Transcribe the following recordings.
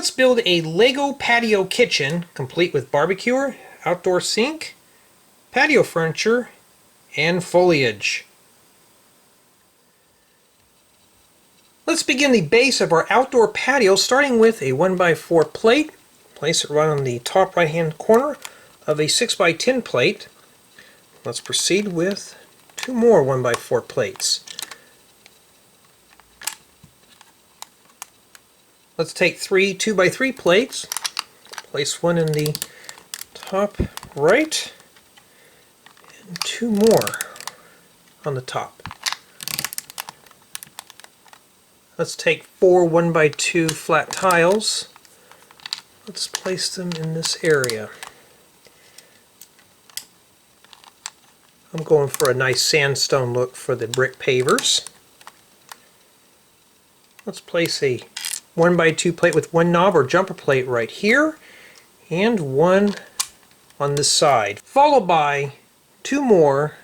Let's build a Lego patio kitchen complete with barbecuer, outdoor sink, patio furniture, and foliage. Let's begin the base of our outdoor patio starting with a 1x4 plate. Place it right on the top right hand corner of a 6x10 plate. Let's proceed with 2 more 1x4 plates. Let's take 3 2x3 plates, place one in the top right, and 2 more on the top. Let's take 4 1x2 flat tiles. Let's place them in this area. I'm going for a nice sandstone look for the brick pavers. Let's place a 1x2 plate with 1 knob or jumper plate right here, and 1 on this side, followed by 2 more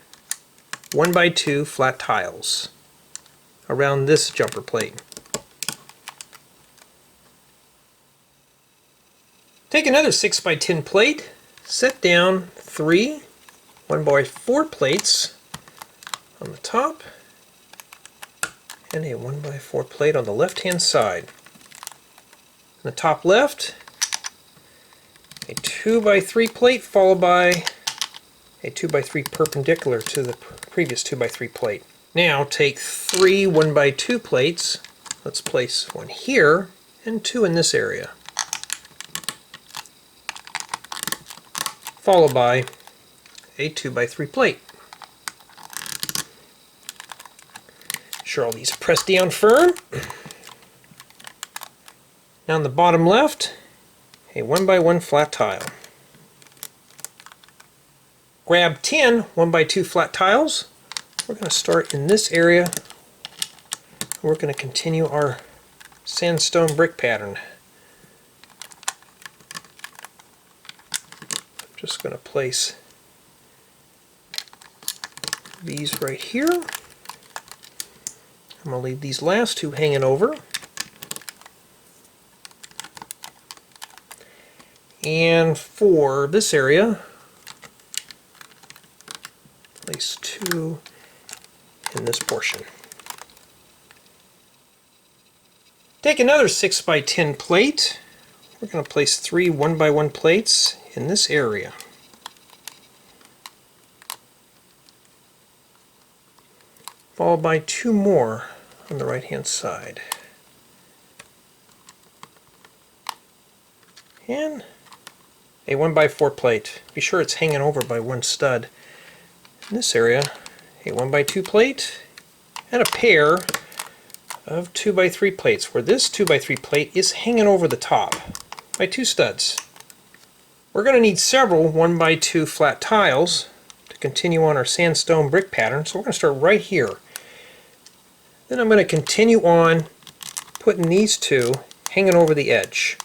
1x2 flat tiles around this jumper plate. Take another 6x10 plate, set down 3 1x4 plates on the top, and a 1x4 plate on the left hand side. In the top left, a 2x3 plate followed by a 2x3 perpendicular to the previous 2x3 plate. Now take 3 1x2 plates. Let's place 1 here and 2 in this area, followed by a 2x3 plate. Sure, all these are pressed down firm. Now on the bottom left, a 1x1 flat tile. Grab 10 1x2 flat tiles. We're going to start in this area. We're going to continue our sandstone brick pattern. I'm just going to place these right here. I'm going to leave these last 2 hanging over. And for this area, place 2 in this portion. Take another 6x10 plate. We're going to place 3 1x1 plates in this area. Followed by 2 more on the right hand side. And a 1x4 plate. Be sure it's hanging over by 1 stud. In this area, a 1x2 plate and a pair of 2x3 plates, where this 2x3 plate is hanging over the top by 2 studs. We're going to need several 1x2 flat tiles to continue on our sandstone brick pattern, so we're going to start right here. Then I'm going to continue on putting these 2 hanging over the edge,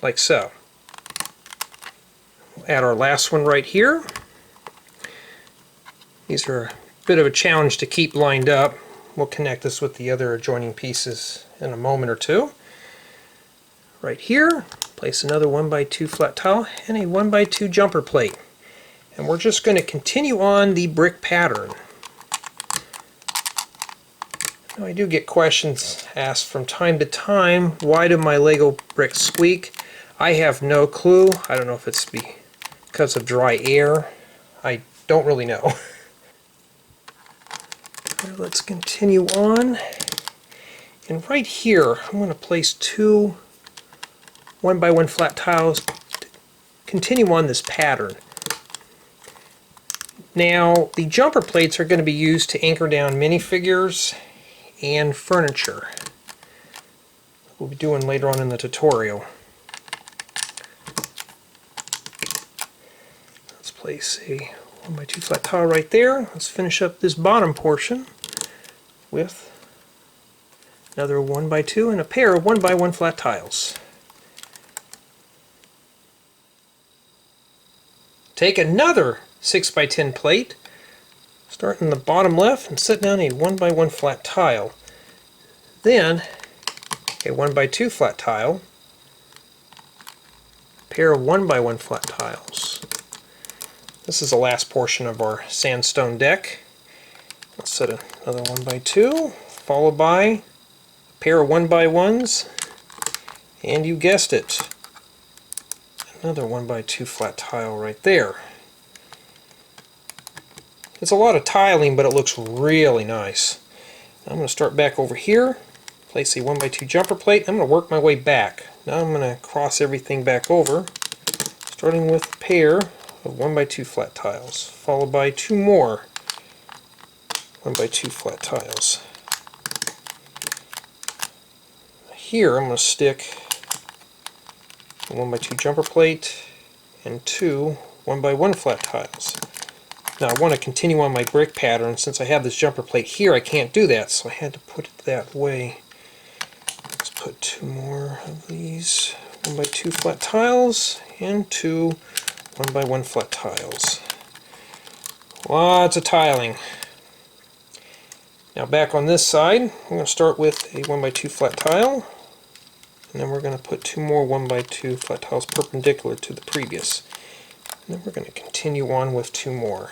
like so. We'll add our last one right here. These are a bit of a challenge to keep lined up. We'll connect this with the other adjoining pieces in a moment or two. Right here, place another 1x2 flat tile and a 1x2 jumper plate. And we're just going to continue on the brick pattern. Now, I do get questions asked from time to time, why do my Lego bricks squeak? I have no clue. I don't know if it's because of dry air. I don't really know. Let's continue on. And right here, I'm going to place 2 1x1 flat tiles to continue on this pattern. Now, the jumper plates are going to be used to anchor down minifigures and furniture. We'll be doing later on in the tutorial. Let's place a 1x2 flat tile right there. Let's finish up this bottom portion with another 1x2 and a pair of 1x1 flat tiles. Take another 6x10 plate, start in the bottom left and set down a 1x1 flat tile. Then a 1x2 flat tile, a pair of 1x1 flat tiles. This is the last portion of our sandstone deck. Let's set another 1x2, followed by a pair of 1x1s, and you guessed it, another 1x2 flat tile right there. It's a lot of tiling, but it looks really nice. I'm going to start back over here, place a 1x2 jumper plate. I'm going to work my way back. Now I'm going to cross everything back over, starting with a pair of 1x2 flat tiles, followed by two more 1x2 flat tiles. Here I'm going to stick a 1x2 jumper plate and two 1x1 flat tiles. Now I want to continue on my brick pattern. Since I have this jumper plate here, I can't do that, so I had to put it that way. Let's put two more of these 1x2 flat tiles and two 1x1 flat tiles. Lots of tiling. Now back on this side, I'm going to start with a 1x2 flat tile, and then we're going to put two more 1x2 flat tiles perpendicular to the previous. And then we're going to continue on with two more.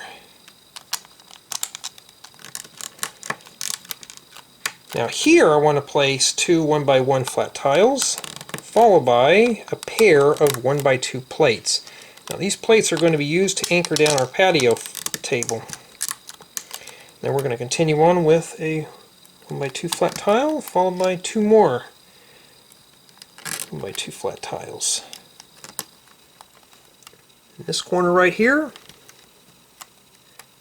Now here I want to place two 1x1 flat tiles, followed by a pair of 1x2 plates. Now these plates are going to be used to anchor down our patio table. Then we're going to continue on with a 1x2 flat tile, followed by two more 1x2 flat tiles. In this corner right here,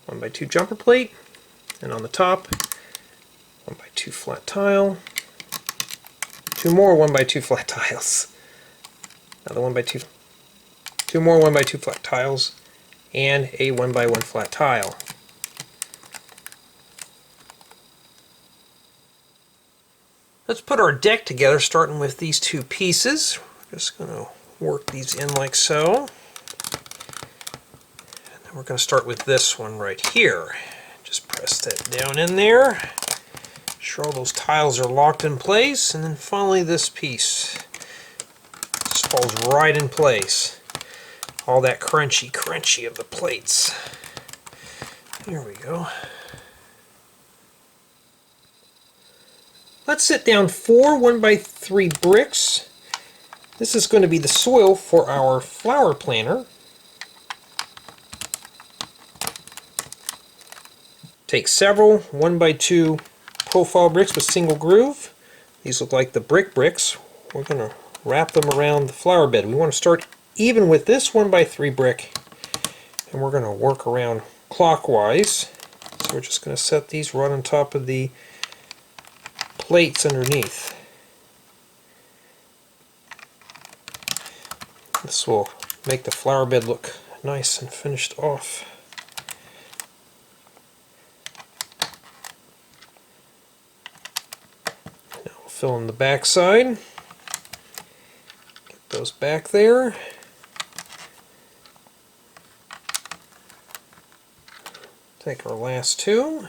1x2 jumper plate, and on the top, 1x2 flat tile, two more 1x2 flat tiles, another 1x2, two more 1x2 flat tiles, and a 1x1 flat tile. Let's put our deck together, starting with these two pieces. We're just going to work these in like so. We're going to start with this one right here. Just press that down in there. Sure all those tiles are locked in place, and then finally this piece just falls right in place. All that crunchy of the plates. There we go. Let's set down four 1x3 bricks. This is going to be the soil for our flower planter. Take several 1x2 profile bricks with single groove. These look like the bricks. We're going to wrap them around the flower bed. We want to start even with this 1x3 brick, and we're going to work around clockwise. So we're just going to set these right on top of the plates underneath. This will make the flower bed look nice and finished off. Fill in the back side. Get those back there. Take our last two.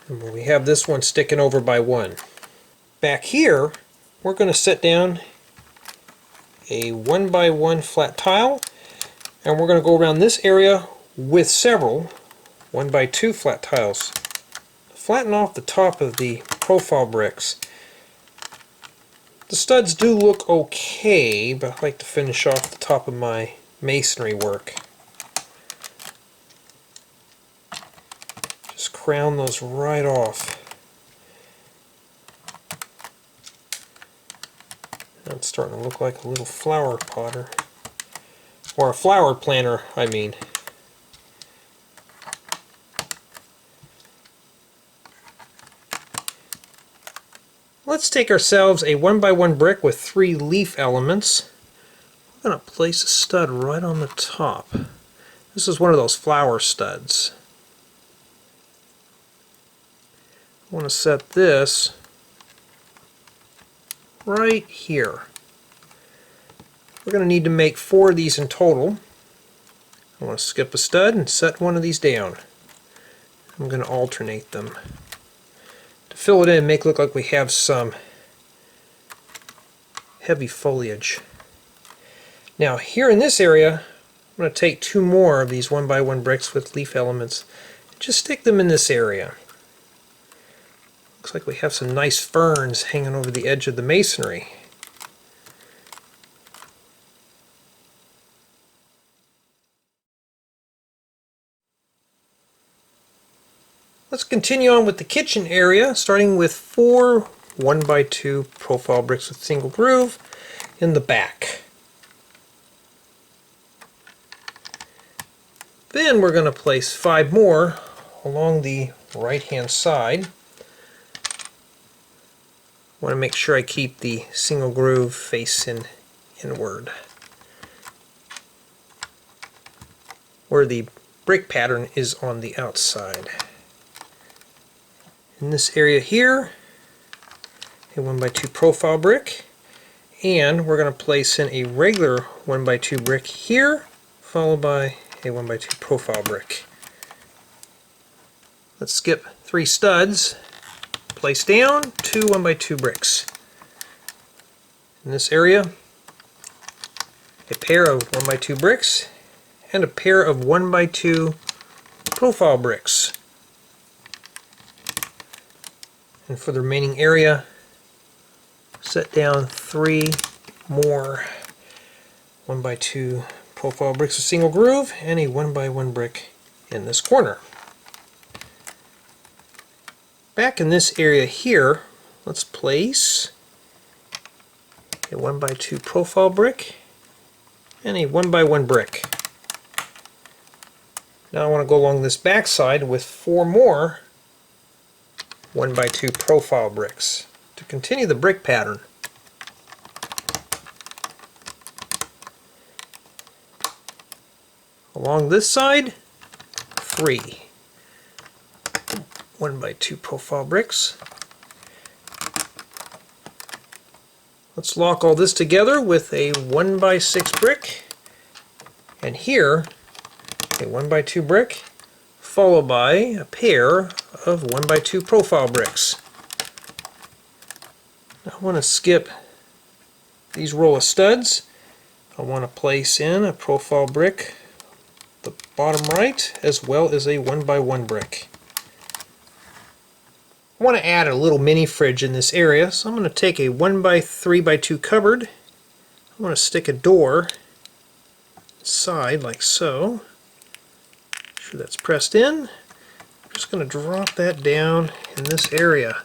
And we have this one sticking over by one. Back here, we're going to set down a 1x1 flat tile, and we're going to go around this area with several 1x2 flat tiles. Flatten off the top of the profile bricks. The studs do look okay, but I like to finish off the top of my masonry work. Just crown those right off. Now it's starting to look like a little flower potter. Or a flower planter, I mean. Let's take ourselves a 1x1 brick with three leaf elements. We're going to place a stud right on the top. This is one of those flower studs. I want to set this right here. We're going to need to make 4 of these in total. I want to skip a stud and set one of these down. I'm going to alternate them to fill it in and make it look like we have some heavy foliage. Now here in this area, I'm going to take 2 more of these 1x1 bricks with leaf elements. Just stick them in this area. Looks like we have some nice ferns hanging over the edge of the masonry. Let's continue on with the kitchen area, starting with 4 1x2 profile bricks with single groove in the back. Then we're going to place 5 more along the right hand side. I want to make sure I keep the single groove facing inward, where the brick pattern is on the outside. In this area here, a 1x2 profile brick, and we're going to place in a regular 1x2 brick here, followed by a 1x2 profile brick. Let's skip 3 studs. Place down 2 1x2 bricks. In this area, a pair of 1x2 bricks and a pair of 1x2 profile bricks. And for the remaining area, set down 3 more 1x2 profile bricks with single groove and a 1x1 brick in this corner. Back in this area here, let's place a 1x2 profile brick and a 1x1 brick. Now I want to go along this back side with 4 more 1x2 profile bricks to continue the brick pattern. Along this side, 3 1x2 profile bricks. Let's lock all this together with a 1x6 brick, and here a 1x2 brick followed by a pair of 1x2 profile bricks. Now I want to skip these row of studs. I want to place in a profile brick the bottom right as well as a 1x1 brick. I want to add a little mini fridge in this area, so I'm going to take a 1x3x2 cupboard. I want to stick a door inside like so. Make sure that's pressed in. I'm just going to drop that down in this area.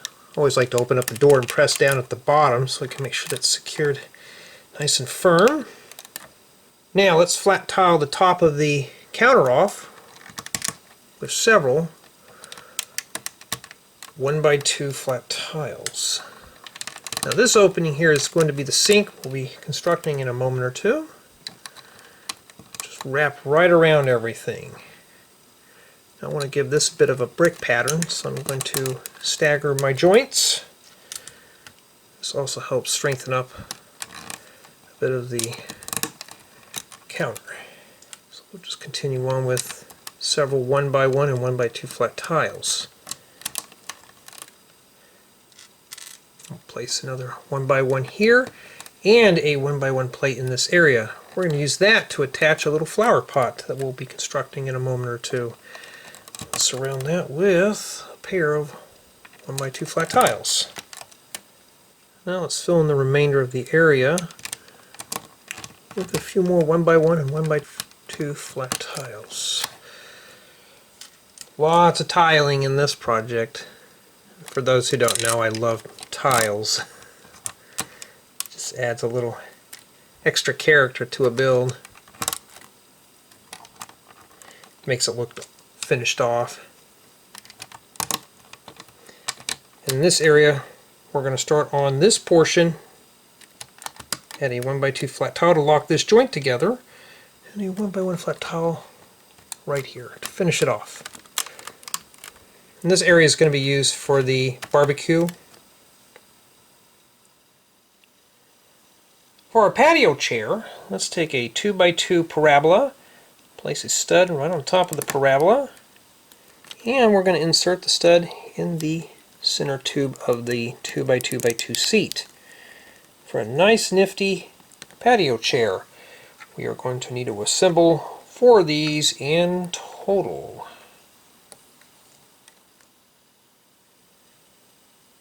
I always like to open up the door and press down at the bottom so I can make sure that's secured nice and firm. Now let's flat tile the top of the counter off with several 1x2 flat tiles. Now this opening here is going to be the sink we'll be constructing in a moment or two. Just wrap right around everything. Now I want to give this a bit of a brick pattern, so I'm going to stagger my joints. This also helps strengthen up a bit of the counter. So we'll just continue on with several 1x1 and 1x2 flat tiles. I'll place another 1x1 here and a 1x1 plate in this area. We're going to use that to attach a little flower pot that we'll be constructing in a moment or two. Let's surround that with a pair of 1x2 flat tiles. Now let's fill in the remainder of the area with a few more 1x1 and 1x2 flat tiles. Lots of tiling in this project. For those who don't know, I love tiles. Just adds a little extra character to a build. Makes it look finished off. In this area, we're going to start on this portion at a 1x2 flat tile to lock this joint together, and a 1x1 flat tile right here to finish it off. And this area is going to be used for the barbecue. For our patio chair, let's take a 2x2 parabola, place a stud right on top of the parabola, and we're going to insert the stud in the center tube of the 2x2x2 seat. For a nice nifty patio chair, we are going to need to assemble 4 of these in total.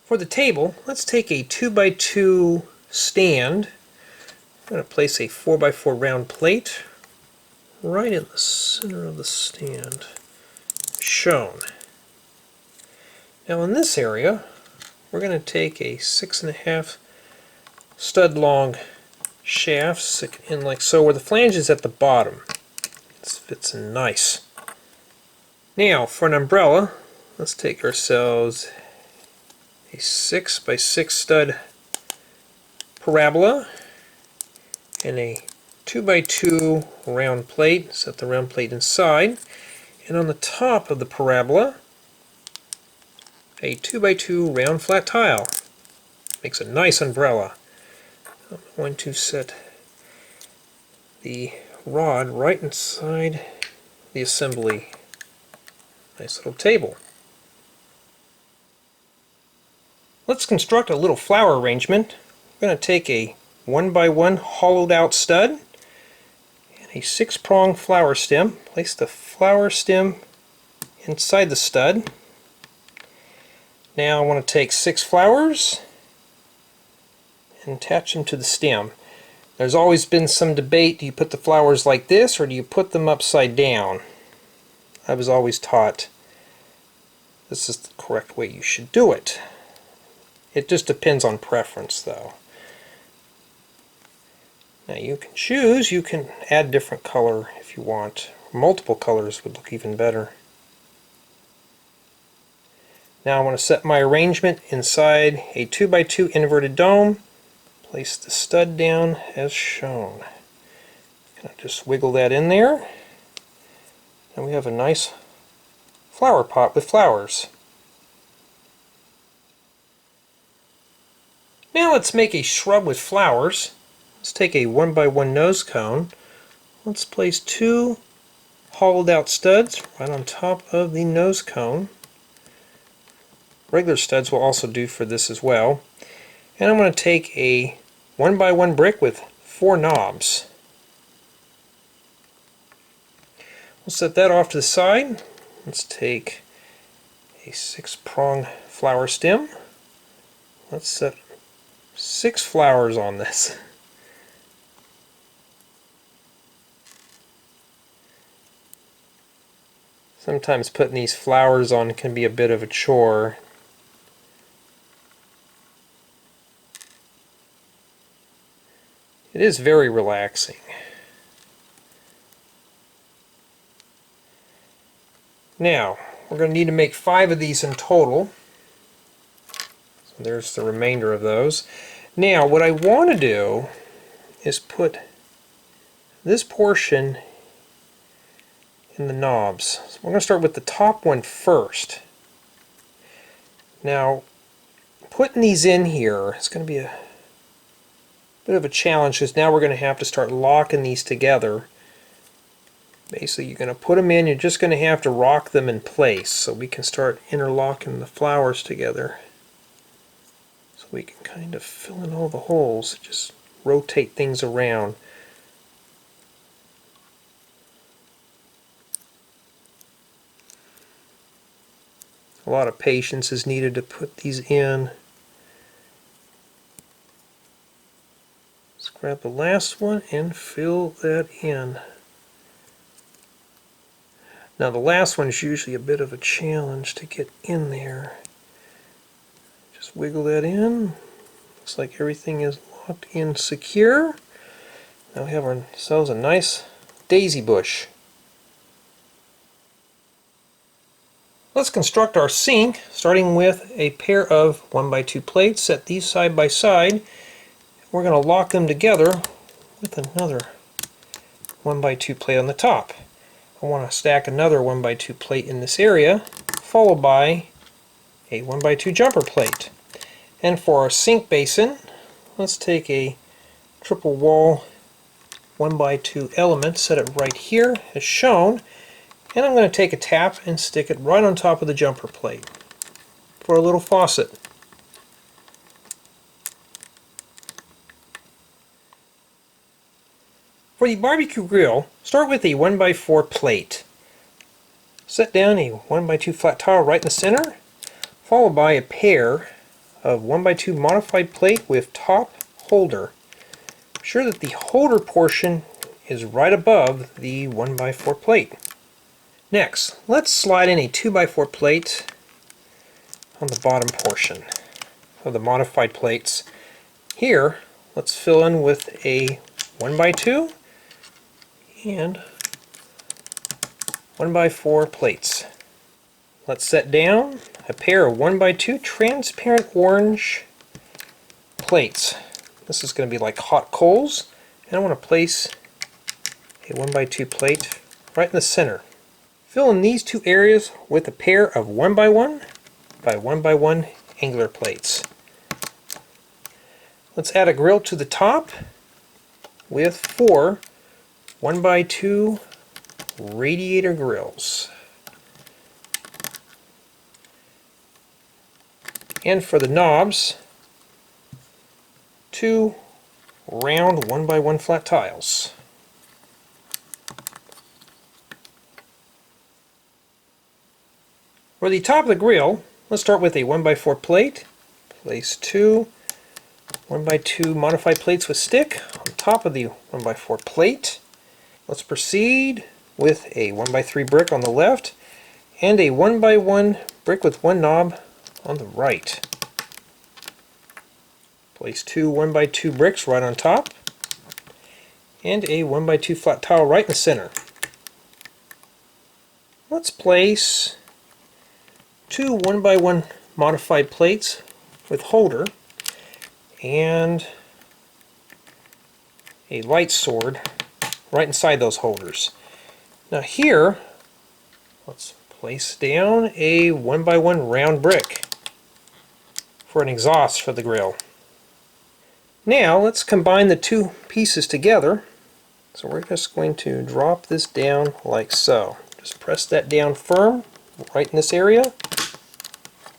For the table, let's take a 2x2 stand. I'm going to place a 4x4 round plate right in the center of the stand, shown. Now in this area, we're going to take a 6.5 stud long shaft, stick in like so, where the flange is at the bottom. This fits in nice. Now for an umbrella, let's take ourselves a 6x6 stud parabola and a 2x2 round plate. Set the round plate inside, and on the top of the parabola a 2x2 round flat tile. Makes a nice umbrella. I'm going to set the rod right inside the assembly. Nice little table. Let's construct a little flower arrangement. We're going to take a 1x1 hollowed out stud and a 6-prong flower stem. Place the flower stem inside the stud. Now I want to take 6 flowers and attach them to the stem. There's always been some debate, do you put the flowers like this or do you put them upside down? I was always taught this is the correct way you should do it. It just depends on preference though. Now you can choose, you can add different color if you want. Multiple colors would look even better. Now I want to set my arrangement inside a 2x2 inverted dome. Place the stud down as shown. Just wiggle that in there. And we have a nice flower pot with flowers. Now let's make a shrub with flowers. Let's take a 1x1 nose cone. Let's place 2 hollowed out studs right on top of the nose cone. Regular studs will also do for this as well. And I'm going to take a 1x1 brick with 4 knobs. We'll set that off to the side. Let's take a 6-prong flower stem. Let's set 6 flowers on this. Sometimes putting these flowers on can be a bit of a chore. It is very relaxing. Now, we're going to need to make 5 of these in total. So there's the remainder of those. Now, what I want to do is put this portion in the knobs. So we're going to start with the top one first. Now, putting these in here is going to be a bit of a challenge because now we're going to have to start locking these together. Basically, you're going to put them in, you're just going to have to rock them in place so we can start interlocking the flowers together. So we can kind of fill in all the holes, just rotate things around. A lot of patience is needed to put these in. Let's grab the last one and fill that in. Now the last one is usually a bit of a challenge to get in there. Just wiggle that in. Looks like everything is locked in secure. Now we have ourselves a nice daisy bush. Let's construct our sink, starting with a pair of 1x2 plates. Set these side by side. We're going to lock them together with another 1x2 plate on the top. I want to stack another 1x2 plate in this area, followed by a 1x2 jumper plate. And for our sink basin, let's take a triple wall 1x2 element, set it right here as shown, and I'm going to take a tap and stick it right on top of the jumper plate. for a little faucet. For the barbecue grill, start with a 1x4 plate. Set down a 1x2 flat tile right in the center, followed by a pair of 1x2 modified plate with top holder. Be sure that the holder portion is right above the 1x4 plate. Next, let's slide in a 2x4 plate on the bottom portion of the modified plates. Here, let's fill in with a 1x2 and 1x4 plates. Let's set down a pair of 1x2 transparent orange plates. This is going to be like hot coals, and I want to place a 1x2 plate right in the center. Fill in these two areas with a pair of 1x1 by 1x1 angler plates. Let's add a grill to the top with 4 1x2 radiator grills. And for the knobs, 2 round 1x1 flat tiles. For the top of the grill, let's start with a 1x4 plate. Place 2 1x2 modified plates with stick on top of the 1x4 plate. Let's proceed with a 1x3 brick on the left and a 1x1 brick with one knob on the right. Place 2 1x2 bricks right on top and a 1x2 flat tile right in the center. Let's place 2 1x1 modified plates with holder and a light sword right inside those holders. Now here, let's place down a 1x1 round brick for an exhaust for the grill. Now let's combine the two pieces together. So we're just going to drop this down like so. Just press that down firm right in this area.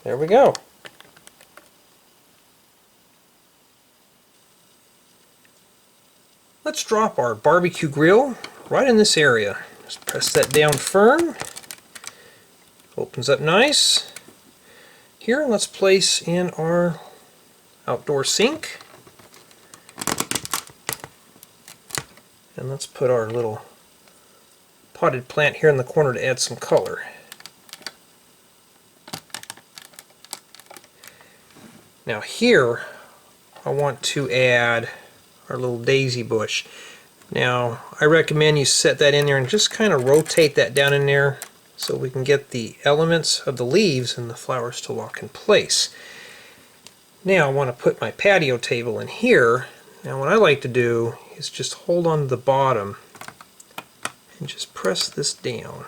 There we go. Let's drop our barbecue grill right in this area. Just press that down firm. Opens up nice. Here, let's place in our outdoor sink. And let's put our little potted plant here in the corner to add some color. Now here, I want to add our little daisy bush. Now I recommend you set that in there and just kind of rotate that down in there so we can get the elements of the leaves and the flowers to lock in place. Now I want to put my patio table in here. Now what I like to do is just hold on to the bottom and just press this down.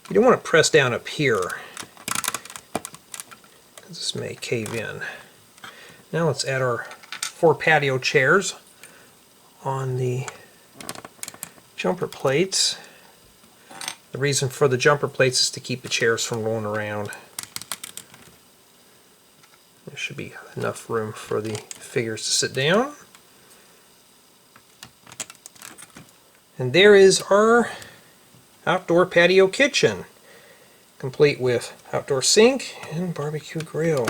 You don't want to press down up here because this may cave in. Now let's add our 4 patio chairs on the jumper plates. The reason for the jumper plates is to keep the chairs from rolling around. There should be enough room for the figures to sit down. And there is our outdoor patio kitchen, complete with outdoor sink and barbecue grill.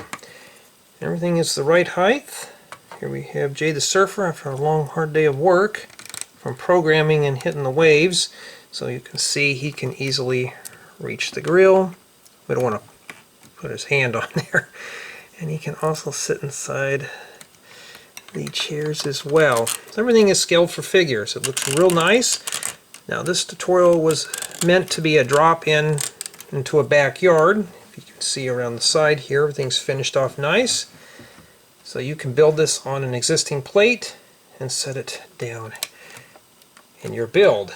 Everything is the right height. Here we have Jay the Surfer after a long hard day of work from programming and hitting the waves. So you can see he can easily reach the grill. We don't want to put his hand on there. And he can also sit inside the chairs as well. So everything is scaled for figures. It looks real nice. Now this tutorial was meant to be a drop-in into a backyard. If you can see around the side here, everything's finished off nice. So you can build this on an existing plate and set it down in your build.